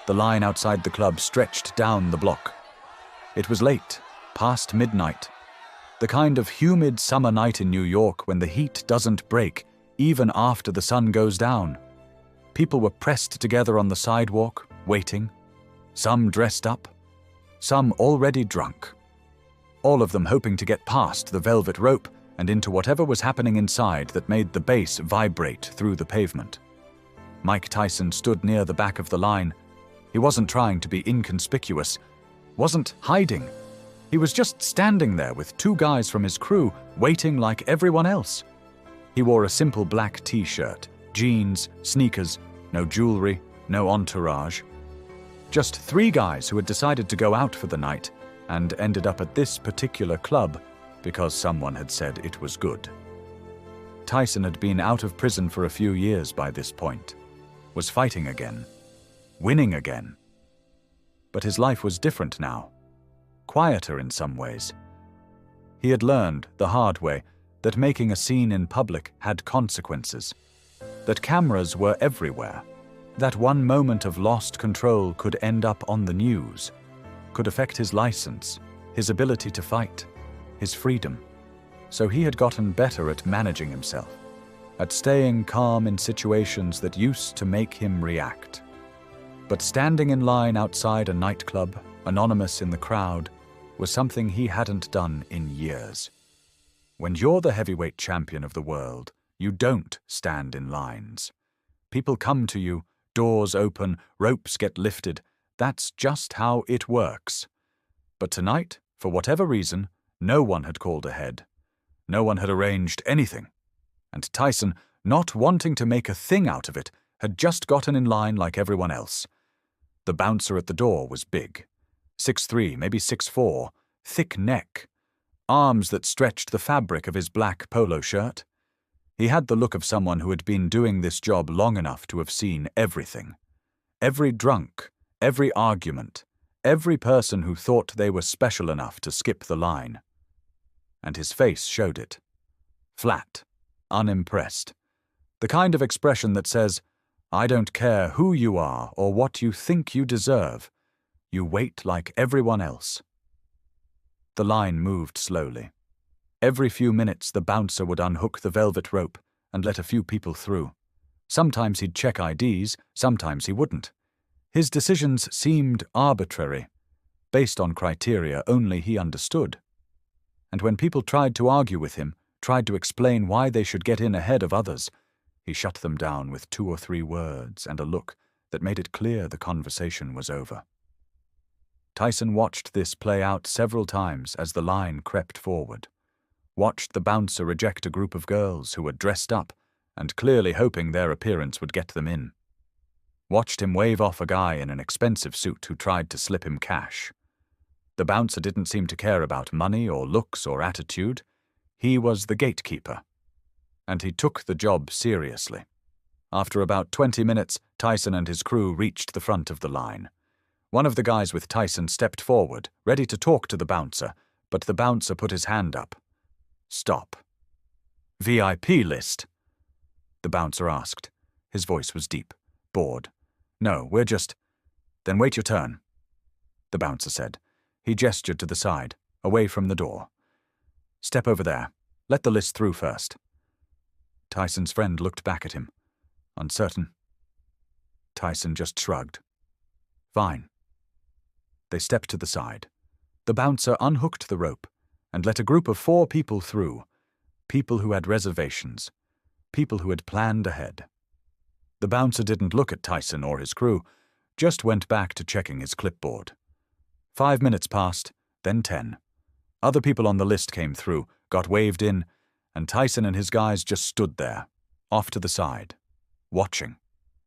The line outside the club stretched down the block. It was late, past midnight. The kind of humid summer night in New York when the heat doesn't break, even after the sun goes down. People were pressed together on the sidewalk, waiting. Some dressed up, some already drunk. All of them hoping to get past the velvet rope and into whatever was happening inside that made the bass vibrate through the pavement. Mike Tyson stood near the back of the line. He wasn't trying to be inconspicuous, wasn't hiding. He was just standing there with two guys from his crew, waiting like everyone else. He wore a simple black t-shirt, jeans, sneakers, no jewelry, no entourage. Just three guys who had decided to go out for the night and ended up at this particular club because someone had said it was good. Tyson had been out of prison for a few years by this point, was fighting again, winning again. But his life was different now, quieter in some ways. He had learned the hard way that making a scene in public had consequences, that cameras were everywhere, that one moment of lost control could end up on the news, could affect his license, his ability to fight, his freedom. So he had gotten better at managing himself, at staying calm in situations that used to make him react. But standing in line outside a nightclub, anonymous in the crowd, was something he hadn't done in years. When you're the heavyweight champion of the world, you don't stand in lines. People come to you, doors open, ropes get lifted. That's just how it works. But tonight, for whatever reason, no one had called ahead. No one had arranged anything. And Tyson, not wanting to make a thing out of it, had just gotten in line like everyone else. The bouncer at the door was big. 6'3", maybe 6'4", thick neck, arms that stretched the fabric of his black polo shirt. He had the look of someone who had been doing this job long enough to have seen everything. Every drunk, every argument, every person who thought they were special enough to skip the line. And his face showed it. Flat, unimpressed. The kind of expression that says, I don't care who you are or what you think you deserve. You wait like everyone else. The line moved slowly. Every few minutes the bouncer would unhook the velvet rope and let a few people through. Sometimes he'd check IDs, sometimes he wouldn't. His decisions seemed arbitrary, based on criteria only he understood. And when people tried to argue with him, tried to explain why they should get in ahead of others, he shut them down with 2 or 3 words and a look that made it clear the conversation was over. Tyson watched this play out several times as the line crept forward, watched the bouncer reject a group of girls who were dressed up and clearly hoping their appearance would get them in, watched him wave off a guy in an expensive suit who tried to slip him cash. The bouncer didn't seem to care about money or looks or attitude. He was the gatekeeper, and he took the job seriously. After about 20 minutes, Tyson and his crew reached the front of the line. One of the guys with Tyson stepped forward, ready to talk to the bouncer, but the bouncer put his hand up. Stop. VIP list? The bouncer asked. His voice was deep, bored. No, we're just... Then wait your turn, the bouncer said. He gestured to the side, away from the door. Step over there. Let the list through first. Tyson's friend looked back at him, uncertain. Tyson just shrugged. Fine. They stepped to the side. The bouncer unhooked the rope and let a group of 4 people through, people who had reservations, people who had planned ahead. The bouncer didn't look at Tyson or his crew, just went back to checking his clipboard. 5 minutes passed, then 10. Other people on the list came through, got waved in, and Tyson and his guys just stood there, off to the side, watching.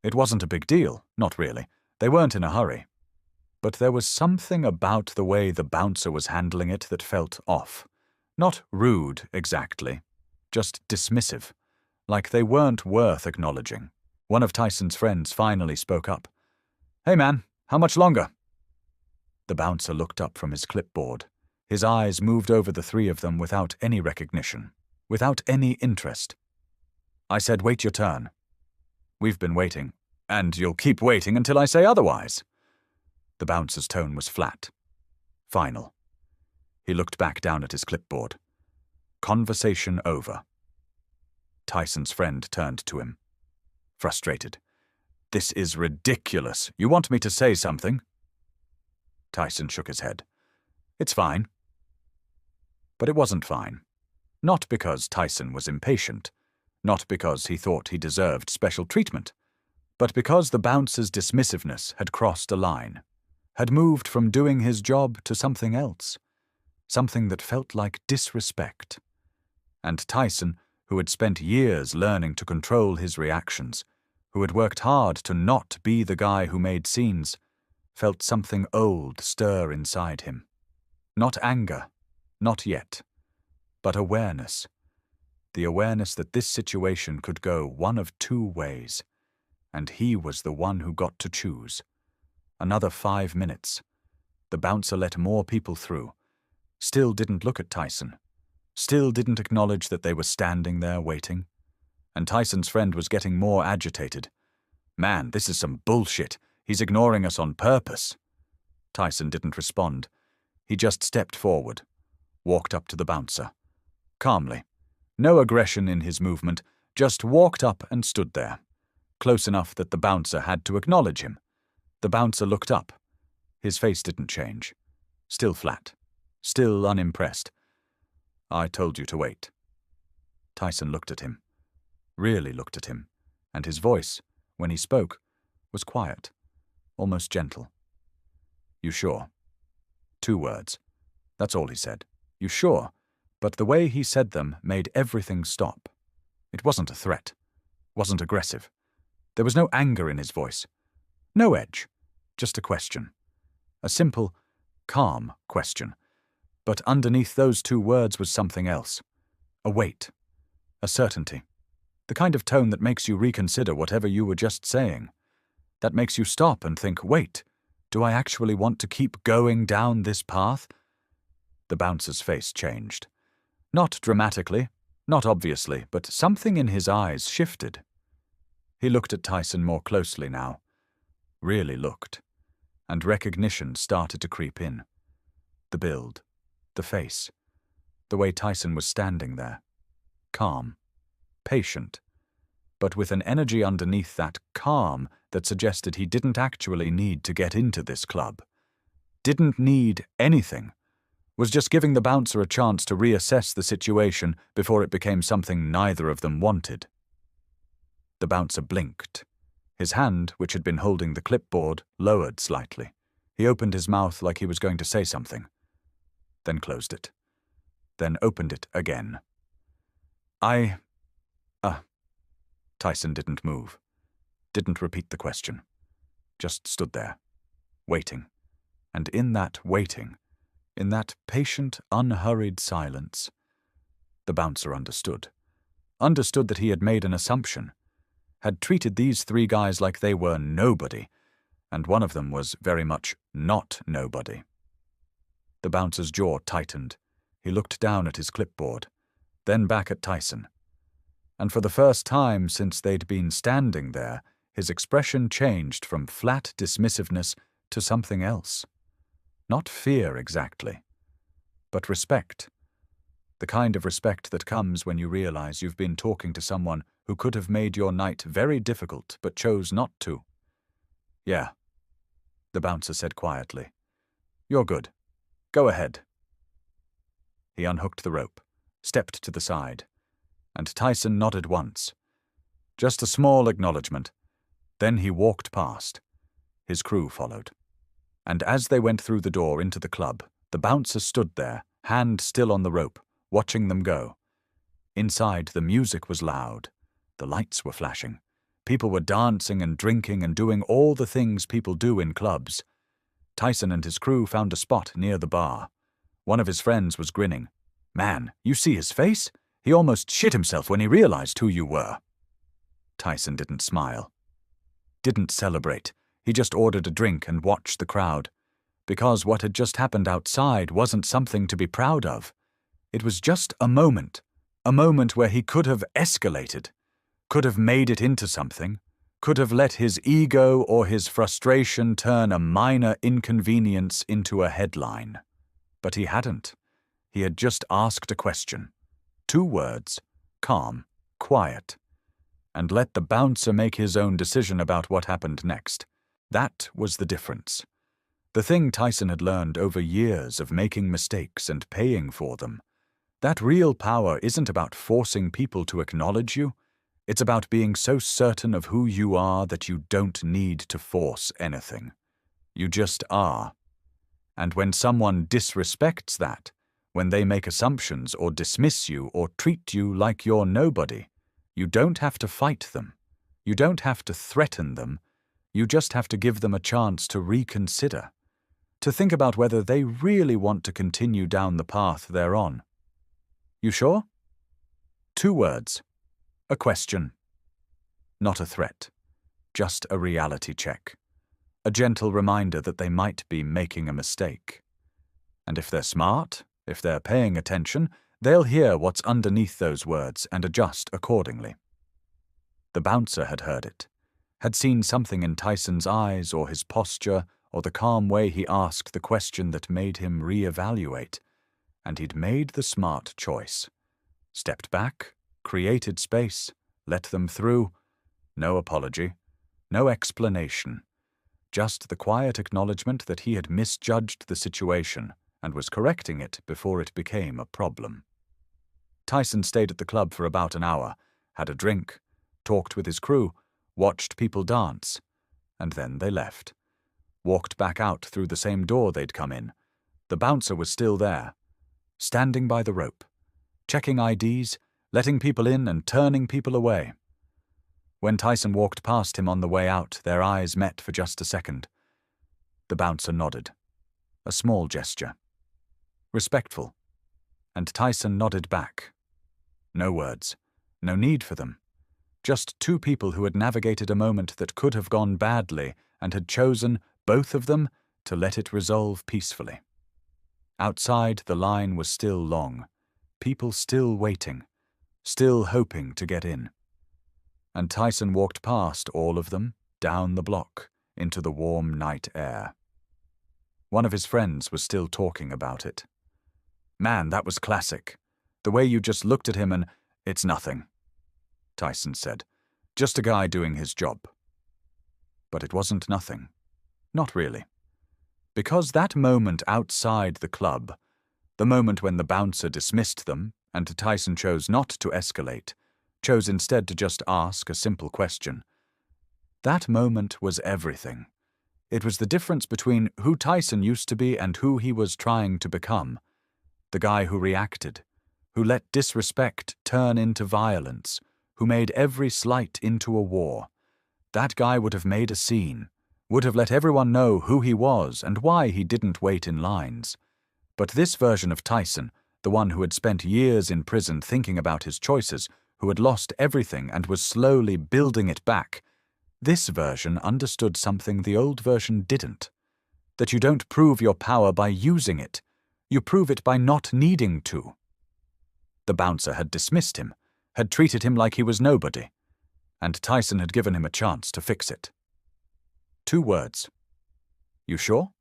It wasn't a big deal, not really. They weren't in a hurry. But there was something about the way the bouncer was handling it that felt off. Not rude, exactly, just dismissive, like they weren't worth acknowledging. One of Tyson's friends finally spoke up. Hey man, how much longer? The bouncer looked up from his clipboard. His eyes moved over the 3 of them without any recognition, without any interest. I said, wait your turn. We've been waiting, and you'll keep waiting until I say otherwise. The bouncer's tone was flat. Final. He looked back down at his clipboard. Conversation over. Tyson's friend turned to him. Frustrated. This is ridiculous. You want me to say something? Tyson shook his head. It's fine. But it wasn't fine. Not because Tyson was impatient, not because he thought he deserved special treatment, but because the bouncer's dismissiveness had crossed a line, had moved from doing his job to something else, something that felt like disrespect. And Tyson, who had spent years learning to control his reactions, who had worked hard to not be the guy who made scenes, felt something old stir inside him. Not anger, not yet, but awareness. The awareness that this situation could go one of two ways, and he was the one who got to choose. Another 5 minutes. The bouncer let more people through. Still didn't look at Tyson. Still didn't acknowledge that they were standing there waiting. And Tyson's friend was getting more agitated. Man, this is some bullshit. He's ignoring us on purpose. Tyson didn't respond. He just stepped forward, walked up to the bouncer. Calmly. No aggression in his movement, just walked up and stood there, close enough that the bouncer had to acknowledge him. The bouncer looked up. His face didn't change. Still flat. Still unimpressed. I told you to wait. Tyson looked at him. Really looked at him. And his voice, when he spoke, was quiet, almost gentle. You sure? 2 words. That's all he said. You sure? But the way he said them made everything stop. It wasn't a threat. Wasn't aggressive. There was no anger in his voice. No edge. Just a question. A simple, calm question. But underneath those 2 words was something else. A weight. A certainty. The kind of tone that makes you reconsider whatever you were just saying. That makes you stop and think, wait, do I actually want to keep going down this path? The bouncer's face changed. Not dramatically, not obviously, but something in his eyes shifted. He looked at Tyson more closely now. Really looked. And recognition started to creep in. The build. The face. The way Tyson was standing there. Calm. Patient. But with an energy underneath that calm that suggested he didn't actually need to get into this club. Didn't need anything. Was just giving the bouncer a chance to reassess the situation before it became something neither of them wanted. The bouncer blinked. His hand, which had been holding the clipboard, lowered slightly. He opened his mouth like he was going to say something. Then closed it. Then opened it again. Tyson didn't move. Didn't repeat the question. Just stood there, waiting. And in that waiting, in that patient, unhurried silence, the bouncer understood. Understood that he had made an assumption. Had treated these 3 guys like they were nobody, and one of them was very much not nobody. The bouncer's jaw tightened. He looked down at his clipboard, then back at Tyson. And for the first time since they'd been standing there, his expression changed from flat dismissiveness to something else. Not fear exactly, but respect. The kind of respect that comes when you realize you've been talking to someone who could have made your night very difficult but chose not to. Yeah, the bouncer said quietly. You're good. Go ahead. He unhooked the rope, stepped to the side, and Tyson nodded once. Just a small acknowledgement. Then he walked past. His crew followed. And as they went through the door into the club, the bouncer stood there, hand still on the rope, watching them go. Inside, the music was loud. The lights were flashing. People were dancing and drinking and doing all the things people do in clubs. Tyson and his crew found a spot near the bar. One of his friends was grinning. Man, you see his face? He almost shit himself when he realized who you were. Tyson didn't smile. Didn't celebrate. He just ordered a drink and watched the crowd. Because what had just happened outside wasn't something to be proud of. It was just a moment where he could have escalated, could have made it into something, could have let his ego or his frustration turn a minor inconvenience into a headline. But he hadn't. He had just asked a question. 2 words, calm, quiet, and let the bouncer make his own decision about what happened next. That was the difference. The thing Tyson had learned over years of making mistakes and paying for them. That real power isn't about forcing people to acknowledge you. It's about being so certain of who you are that you don't need to force anything. You just are. And when someone disrespects that, when they make assumptions or dismiss you or treat you like you're nobody, you don't have to fight them. You don't have to threaten them. You just have to give them a chance to reconsider, to think about whether they really want to continue down the path they're on. You sure? 2 words. A question. Not a threat. Just a reality check. A gentle reminder that they might be making a mistake. And if they're smart, if they're paying attention, they'll hear what's underneath those words and adjust accordingly. The bouncer had heard it, had seen something in Tyson's eyes or his posture or the calm way he asked the question that made him reevaluate, and he'd made the smart choice. Stepped back, created space, let them through. No apology, no explanation. Just the quiet acknowledgement that he had misjudged the situation and was correcting it before it became a problem. Tyson stayed at the club for about an hour, had a drink, talked with his crew, watched people dance, and then they left. Walked back out through the same door they'd come in. The bouncer was still there, standing by the rope, checking IDs, letting people in and turning people away. When Tyson walked past him on the way out, their eyes met for just a second. The bouncer nodded. A small gesture. Respectful. And Tyson nodded back. No words. No need for them. Just 2 people who had navigated a moment that could have gone badly and had chosen, both of them, to let it resolve peacefully. Outside, the line was still long. People still waiting. Still hoping to get in. And Tyson walked past all of them, down the block, into the warm night air. One of his friends was still talking about it. "Man, that was classic. The way you just looked at him and, 'It's nothing,' Tyson said. "Just a guy doing his job." But it wasn't nothing. Not really. Because that moment outside the club, the moment when the bouncer dismissed them and Tyson chose not to escalate, chose instead to just ask a simple question, that moment was everything. It was the difference between who Tyson used to be and who he was trying to become. The guy who reacted, who let disrespect turn into violence, who made every slight into a war. That guy would have made a scene, would have let everyone know who he was and why he didn't wait in lines. But this version of Tyson, the one who had spent years in prison thinking about his choices, who had lost everything and was slowly building it back, this version understood something the old version didn't. That you don't prove your power by using it. You prove it by not needing to. The bouncer had dismissed him, had treated him like he was nobody, and Tyson had given him a chance to fix it. 2 words. You sure?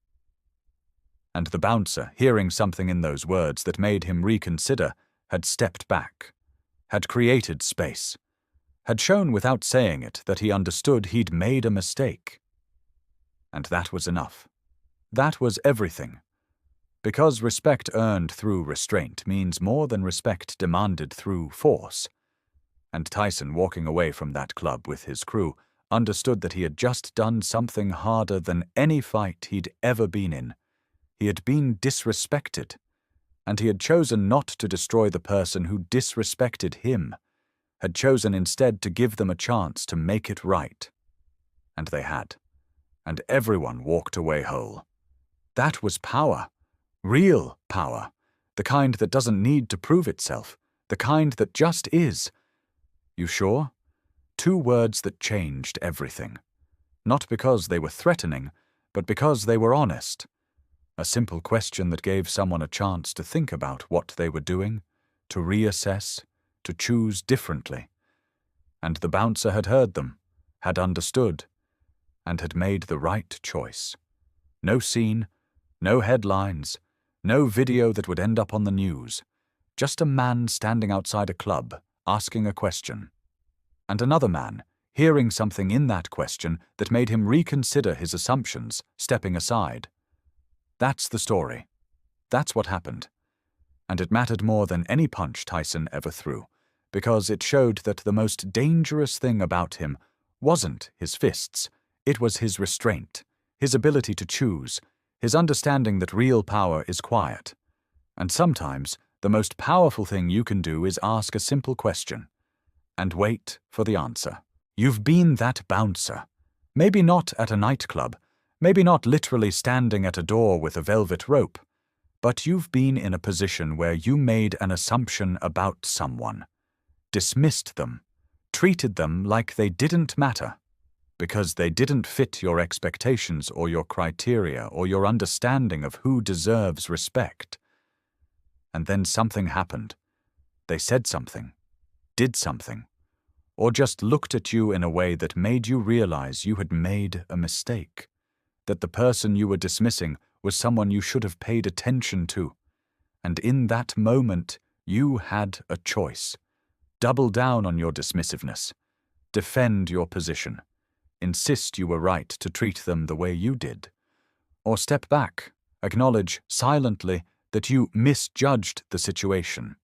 And the bouncer, hearing something in those words that made him reconsider, had stepped back, had created space, had shown without saying it that he understood he'd made a mistake. And that was enough. That was everything. Because respect earned through restraint means more than respect demanded through force. And Tyson, walking away from that club with his crew, understood that he had just done something harder than any fight he'd ever been in. He had been disrespected, and he had chosen not to destroy the person who disrespected him, had chosen instead to give them a chance to make it right. And they had. And everyone walked away whole. That was power. Real power. The kind that doesn't need to prove itself. The kind that just is. You sure? 2 words that changed everything. Not because they were threatening, but because they were honest. A simple question that gave someone a chance to think about what they were doing, to reassess, to choose differently. And the bouncer had heard them, had understood, and had made the right choice. No scene, no headlines, no video that would end up on the news. Just a man standing outside a club, asking a question. And another man, hearing something in that question that made him reconsider his assumptions, stepping aside. That's the story. That's what happened. And it mattered more than any punch Tyson ever threw, because it showed that the most dangerous thing about him wasn't his fists, it was his restraint, his ability to choose, his understanding that real power is quiet. And sometimes, the most powerful thing you can do is ask a simple question, and wait for the answer. You've been that bouncer. Maybe not at a nightclub, maybe not literally standing at a door with a velvet rope, but you've been in a position where you made an assumption about someone, dismissed them, treated them like they didn't matter, because they didn't fit your expectations or your criteria or your understanding of who deserves respect. And then something happened. They said something, did something, or just looked at you in a way that made you realize you had made a mistake, that the person you were dismissing was someone you should have paid attention to. And in that moment, you had a choice. Double down on your dismissiveness. Defend your position. Insist you were right to treat them the way you did. Or step back, acknowledge silently that you misjudged the situation,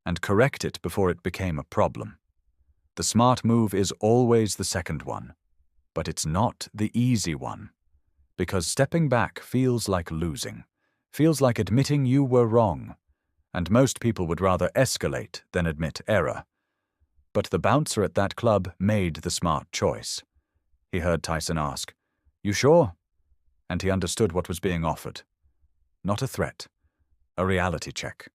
and correct it before it became a problem. The smart move is always the second one, but it's not the easy one, because stepping back feels like losing, feels like admitting you were wrong, and most people would rather escalate than admit error. But the bouncer at that club made the smart choice. He heard Tyson ask, "You sure?" And he understood what was being offered. Not a threat, a reality check,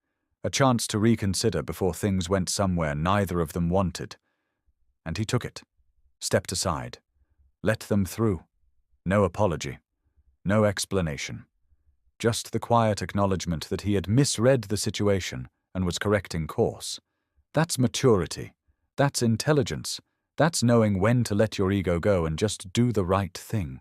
a chance to reconsider before things went somewhere neither of them wanted. And he took it, stepped aside, let them through. No apology, no explanation. Just the quiet acknowledgement that he had misread the situation and was correcting course. That's maturity. That's intelligence. That's knowing when to let your ego go and just do the right thing.